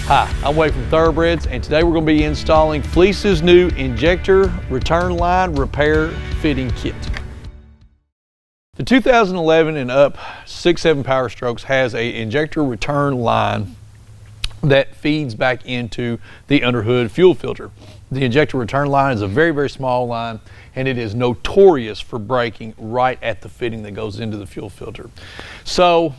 Hi, I'm Wade from Thoroughbreds, and today we're going to be installing Fleece's new Injector return line repair fitting kit. The 2011 and up 6.7 Powerstrokes has a Injector return line that feeds back into the underhood fuel filter. The Injector return line is a very, very small line, and it is notorious for breaking right at the fitting that goes into the fuel filter. So,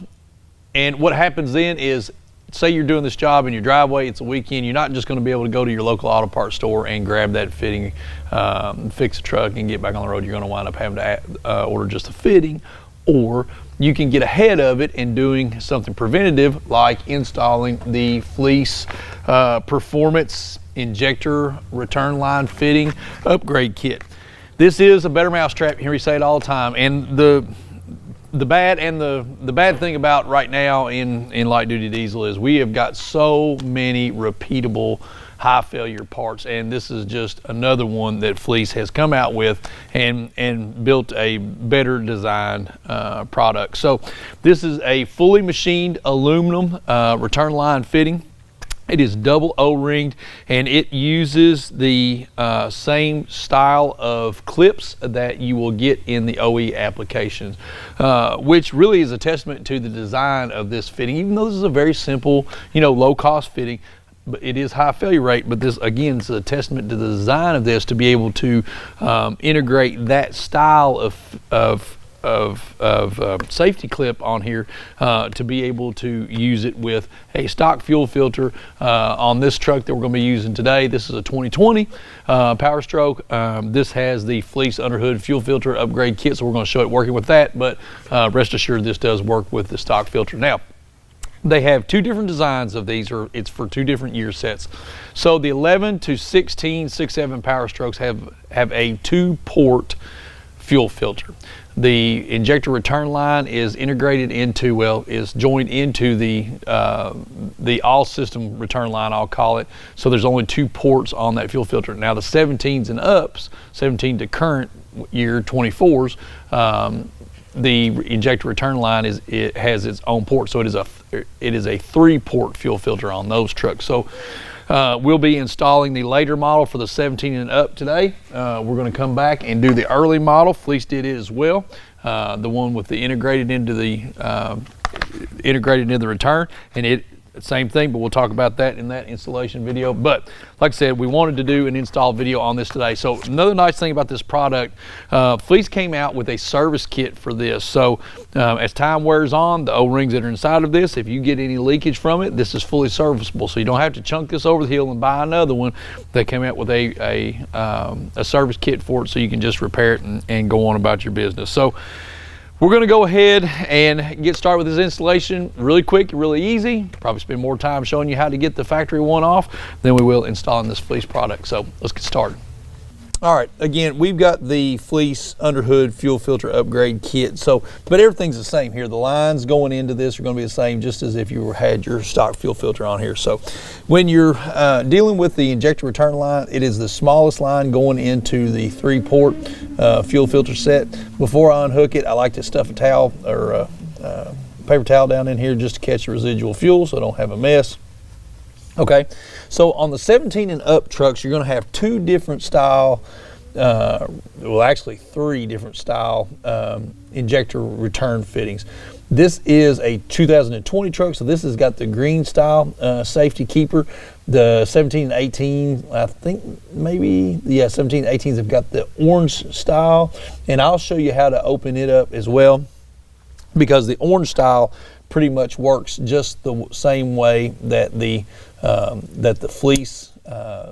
and what happens then is, say you're doing this job in your driveway, it's a weekend, you're not just going to be able to go to your local auto parts store and grab that fitting, fix a truck and get back on the road. You're going to wind up having to order just a fitting, or you can get ahead of it and doing something preventative like installing the Fleece Performance Injector return line fitting upgrade kit. This is a better mousetrap. You hear me say it all the time, and the bad thing about right now in light duty diesel is we have got so many repeatable high failure parts, and this is just another one that Fleece has come out with and built a better designed product. So this is a fully machined aluminum return line fitting. It is double O-ringed, and it uses the same style of clips that you will get in the OE applications, which really is a testament to the design of this fitting. Even though this is a very simple, low-cost fitting, but it is high failure rate. But this, again, is a testament to the design of this to be able to integrate that style of safety clip on here to be able to use it with a stock fuel filter on this truck that we're going to be using today. This is a 2020 Powerstroke. This has the Fleece underhood fuel filter upgrade kit, so we're going to show it working with that, but rest assured this does work with the stock filter. Now, they have two different designs of these, or it's for two different year sets. So the 11 to 16 6.7 Powerstrokes have a 2-port fuel filter. The Injector return line is integrated into, is joined into the all system return line, I'll call it. So there's only 2 ports on that fuel filter. Now the 17s and ups, 17 to current year 24s, the Injector return line has its own port. So it is a 3-port fuel filter on those trucks. So we'll be installing the later model for the 17 and up today. We're going to come back and do the early model. Fleece did it as well. The one with the integrated into the return, and same thing, but we'll talk about that in that installation video. But like I said, we wanted to do an install video on this today. So another nice thing about this product, Fleece came out with a service kit for this. So as time wears on, the O-rings that are inside of this, if you get any leakage from it, this is fully serviceable. So you don't have to chunk this over the hill and buy another one. They came out with a service kit for it, so you can just repair it and go on about your business. So we're going to go ahead and get started with this installation really quick, really easy. Probably spend more time showing you how to get the factory one off than we will installing this Fleece product. So let's get started. All right, again, we've got the Fleece underhood fuel filter upgrade kit. But everything's the same here. The lines going into this are going to be the same, just as if you had your stock fuel filter on here. So when you're dealing with the Injector return line, it is the smallest line going into the 3-port fuel filter set. Before I unhook it, I like to stuff a towel or paper towel down in here just to catch the residual fuel so I don't have a mess. Okay, so on the 17 and up trucks, you're going to have 2 different style, actually 3 different style Injector return fittings. This is a 2020 truck, so this has got the green style safety keeper. The 17 and 18, I think maybe, 17 and 18s have got the orange style, and I'll show you how to open it up as well, because the orange style pretty much works just the same way that the Fleece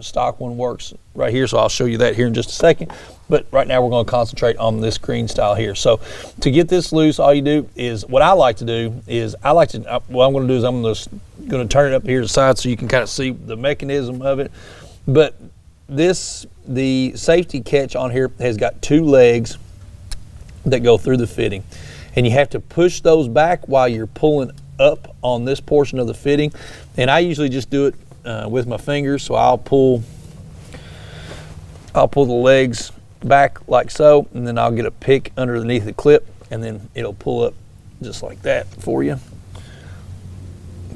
stock one works right here. So I'll show you that here in just a second. But right now we're going to concentrate on this green style here. So to get this loose, all you do is, what I like to do is, what I'm going to do is I'm going to turn it up here to the side so you can kind of see the mechanism of it. But the safety catch on here has got 2 legs that go through the fitting, and you have to push those back while you're pulling up on this portion of the fitting. And I usually just do it with my fingers. So I'll pull the legs back like so, and then I'll get a pick underneath the clip, and then it'll pull up just like that for you.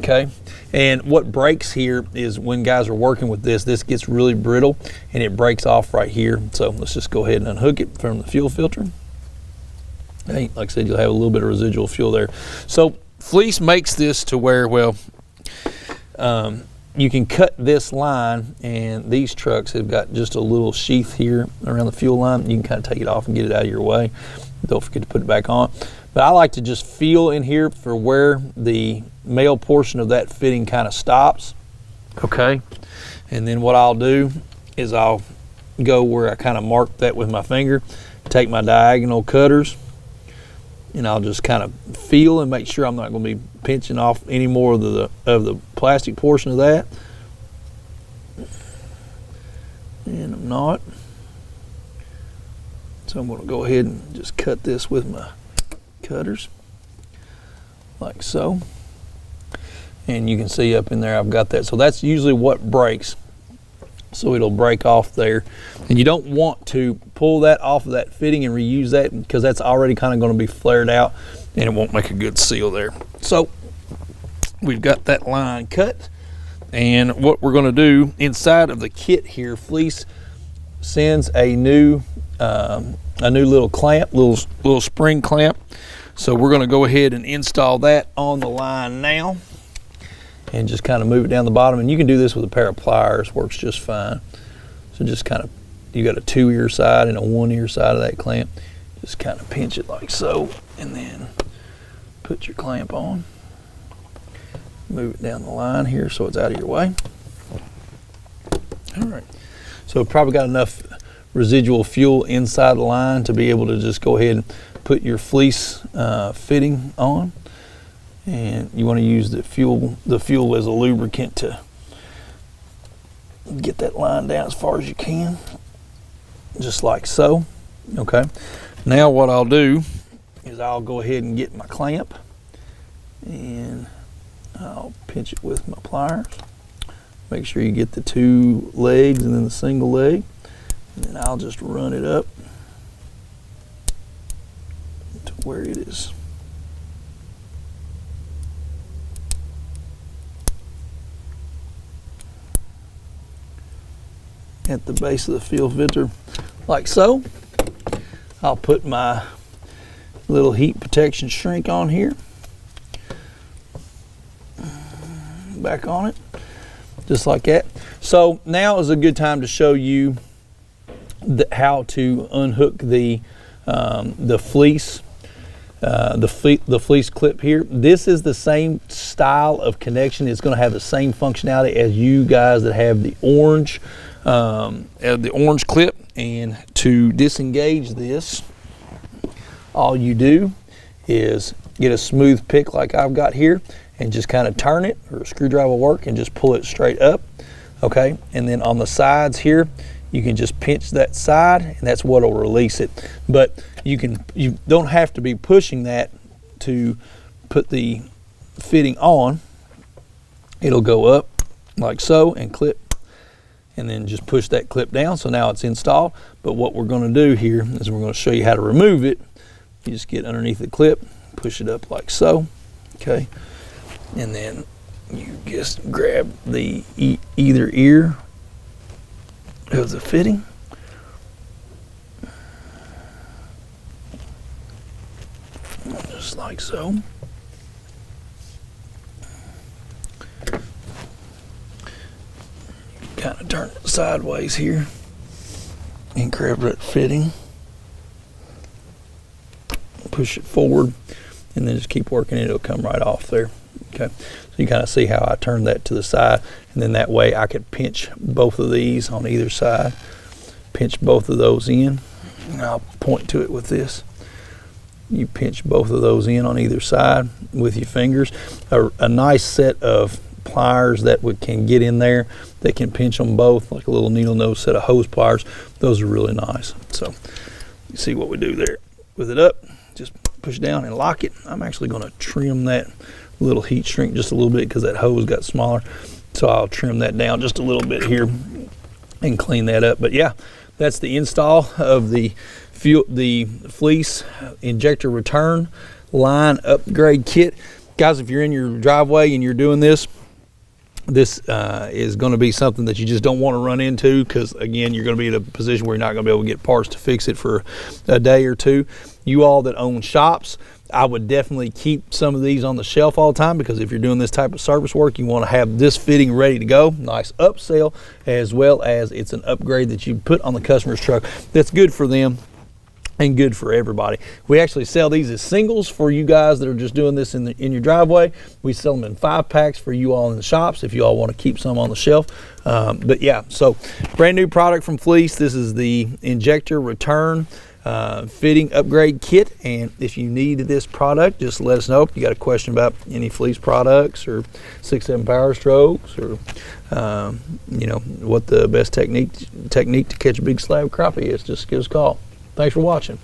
Okay, and what breaks here is when guys are working with this gets really brittle and it breaks off right here. So let's just go ahead and unhook it from the fuel filter. Hey, like I said, you'll have a little bit of residual fuel there. So Fleece makes this to where, well, you can cut this line, and these trucks have got just a little sheath here around the fuel line. You can kind of take it off and get it out of your way. Don't forget to put it back on. But I like to just feel in here for where the male portion of that fitting kind of stops. Okay, and then what I'll do is I'll go where I kind of mark that with my finger, take my diagonal cutters, and I'll just kind of feel and make sure I'm not going to be pinching off any more of the plastic portion of that. And I'm not. So I'm going to go ahead and just cut this with my cutters, like so. And you can see up in there I've got that. So that's usually what breaks. So it'll break off there. And you don't want to pull that off of that fitting and reuse that, because that's already kind of going to be flared out and it won't make a good seal there. So we've got that line cut. And what we're going to do inside of the kit here, Fleece sends a new little clamp, little spring clamp. So we're going to go ahead and install that on the line now, and just kind of move it down the bottom. And you can do this with a pair of pliers, works just fine. So just kind of, you got a 2-ear side and a 1-ear side of that clamp. Just kind of pinch it like so, and then put your clamp on. Move it down the line here so it's out of your way. All right, so probably got enough residual fuel inside the line to be able to just go ahead and put your Fleece fitting on. And you want to use the fuel as a lubricant to get that line down as far as you can, just like so. Okay, now what I'll do is I'll go ahead and get my clamp, and I'll pinch it with my pliers. Make sure you get the 2 legs and then the single leg, and then I'll just run it up to where it is. At the base of the fuel filter, like so. I'll put my little heat protection shrink on here, back on it, just like that. So now is a good time to show you how to unhook the fleece, the fleece clip here. This is the same style of connection. It's going to have the same functionality as you guys that have the orange clip. And to disengage this, all you do is get a smooth pick like I've got here, and just kind of turn it, or a screwdriver will work, and just pull it straight up. Okay, and then on the sides here, you can just pinch that side, and that's what will release it. But you don't have to be pushing that to put the fitting on. It'll go up like so and clip, and then just push that clip down. So now it's installed. But what we're going to do here is we're going to show you how to remove it. You just get underneath the clip, push it up like so. Okay, and then you just grab the either ear of the fitting, just like so. Kind of turn it sideways here and grab that fitting, push it forward, and then just keep working it. It'll come right off there. Okay, so you kind of see how I turned that to the side, and then that way I could pinch both of these on either side, pinch both of those in, and I'll point to it with this. You pinch both of those in on either side with your fingers. A nice set of pliers that can get in there, that can pinch them both, like a little needle nose set of hose pliers. Those are really nice. So you see what we do there. With it up, just push down and lock it. I'm actually going to trim that little heat shrink just a little bit because that hose got smaller. So I'll trim that down just a little bit here and clean that up. But yeah, that's the install of the Fleece Injector Return Line Upgrade Kit. Guys, if you're in your driveway and you're doing this, this is going to be something that you just don't want to run into, because again, you're going to be in a position where you're not going to be able to get parts to fix it for a day or two. You all that own shops, I would definitely keep some of these on the shelf all the time, because if you're doing this type of service work, you want to have this fitting ready to go. Nice upsell, as well as it's an upgrade that you put on the customer's truck that's good for them and good for everybody. We actually sell these as singles for you guys that are just doing this in your driveway. We sell them in 5-packs for you all in the shops if you all want to keep some on the shelf. But yeah, so brand new product from Fleece. This is the Injector Return fitting upgrade kit, and if you need this product, just let us know. If you got a question about any Fleece products or 6.7 Powerstrokes, or you know, what the best technique to catch a big slab crappie is, just give us a call. Thanks for watching.